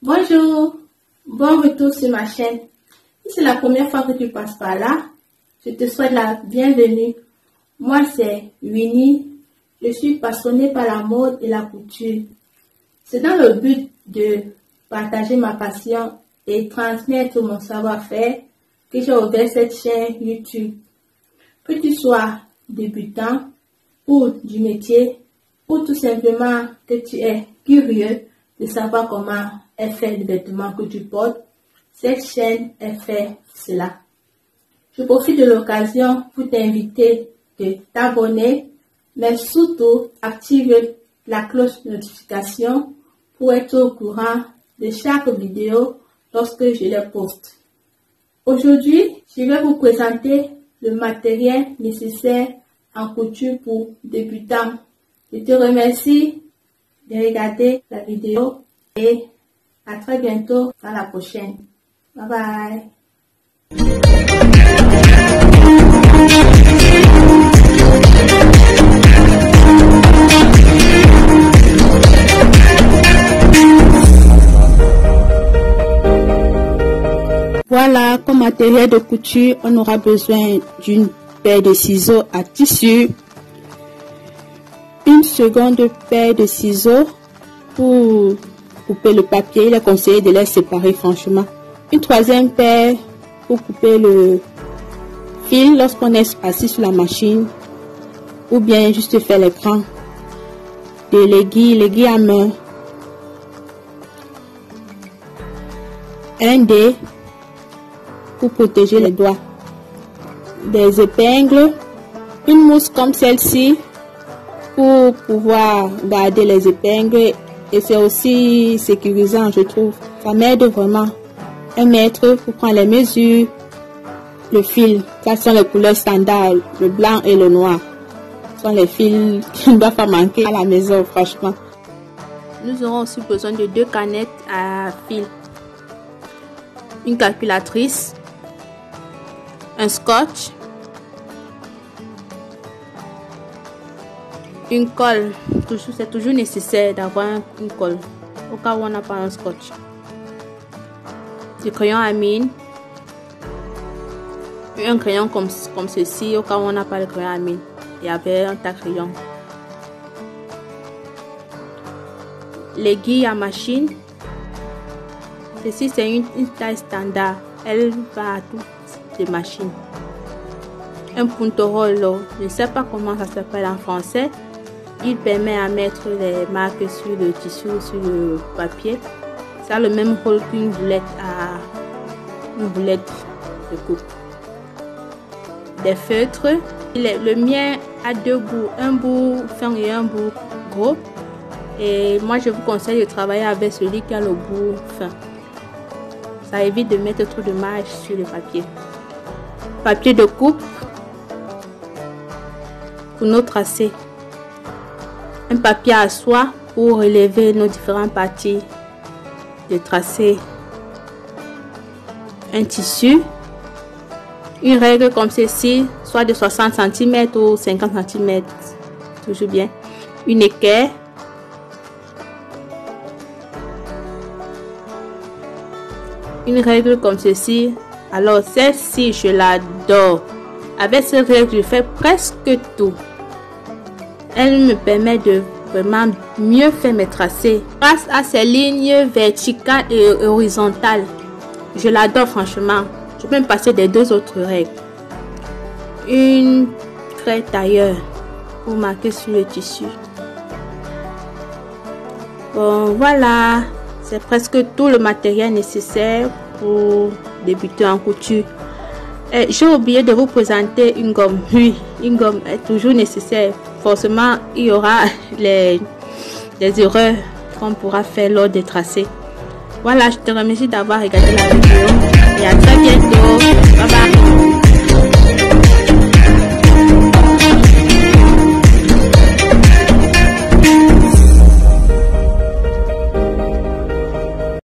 Bonjour, bon retour sur ma chaîne. Si c'est la première fois que tu passes par là, je te souhaite la bienvenue. Moi c'est Winnie, je suis passionnée par la mode et la couture. C'est dans le but de partager ma passion et transmettre mon savoir-faire que j'ai ouvert cette chaîne YouTube. Que tu sois débutant ou du métier, ou tout simplement que tu es curieux de savoir comment est fait le vêtement que tu portes, cette chaîne est faite pour cela. Je profite de l'occasion pour t'inviter de t'abonner, mais surtout active la cloche de notification pour être au courant de chaque vidéo lorsque je les poste. Aujourd'hui, je vais vous présenter le matériel nécessaire en couture pour débutants. Je te remercie de regarder la vidéo et à très bientôt dans la prochaine. Bye bye. Voilà, comme matériel de couture, on aura besoin d'une paire de ciseaux à tissu, une seconde paire de ciseaux pour couper le papier. Il est conseillé de les séparer franchement. Une troisième paire pour couper le fil lorsqu'on est assis sur la machine ou bien juste faire l'écran. Des l'aiguille à main, un dé pour protéger les doigts, des épingles, une mousse comme celle-ci pour pouvoir garder les épingles, et c'est aussi sécurisant, je trouve. Ça m'aide vraiment. Un mètre pour prendre les mesures, le fil, ça sont les couleurs standards, le blanc et le noir. Ce sont les fils qui ne doivent pas manquer à la maison, franchement. Nous aurons aussi besoin de 2 canettes à fil, une calculatrice, un scotch, une colle. C'est toujours nécessaire d'avoir une colle au cas où on n'a pas un scotch. Du crayon à mine, un crayon comme ceci au cas où on n'a pas le crayon à mine, et avec un taille-crayon. L'aiguille à machine, ceci c'est une taille standard, elle va à toutes les machines. Un puntorolo, je ne sais pas comment ça s'appelle en français. Il permet à mettre les marques sur le tissu, sur le papier. Ça a le même rôle qu'une boulette de coupe. Des feutres. Le mien a 2 bouts, un bout fin et un bout gros. Et moi je vous conseille de travailler avec celui qui a le bout fin. Ça évite de mettre trop de marge sur le papier. Papier de coupe pour nos tracés. Un papier à soie pour relever nos différentes parties de tracé. Un tissu. Une règle comme ceci, soit de 60 cm ou 50 cm. Toujours bien. Une équerre. Une règle comme ceci. Alors celle-ci, je l'adore. Avec cette règle, je fais presque tout. Elle me permet de vraiment mieux faire mes tracés. Grâce à ces lignes verticales et horizontales, je l'adore franchement. Je peux me passer des 2 autres règles. Une craie tailleur pour marquer sur le tissu. Bon, voilà. C'est presque tout le matériel nécessaire pour débuter en couture. J'ai oublié de vous présenter une gomme. Oui, une gomme est toujours nécessaire. Forcément, il y aura les erreurs qu'on pourra faire lors des tracés. Voilà, je te remercie d'avoir regardé la vidéo et à très bientôt.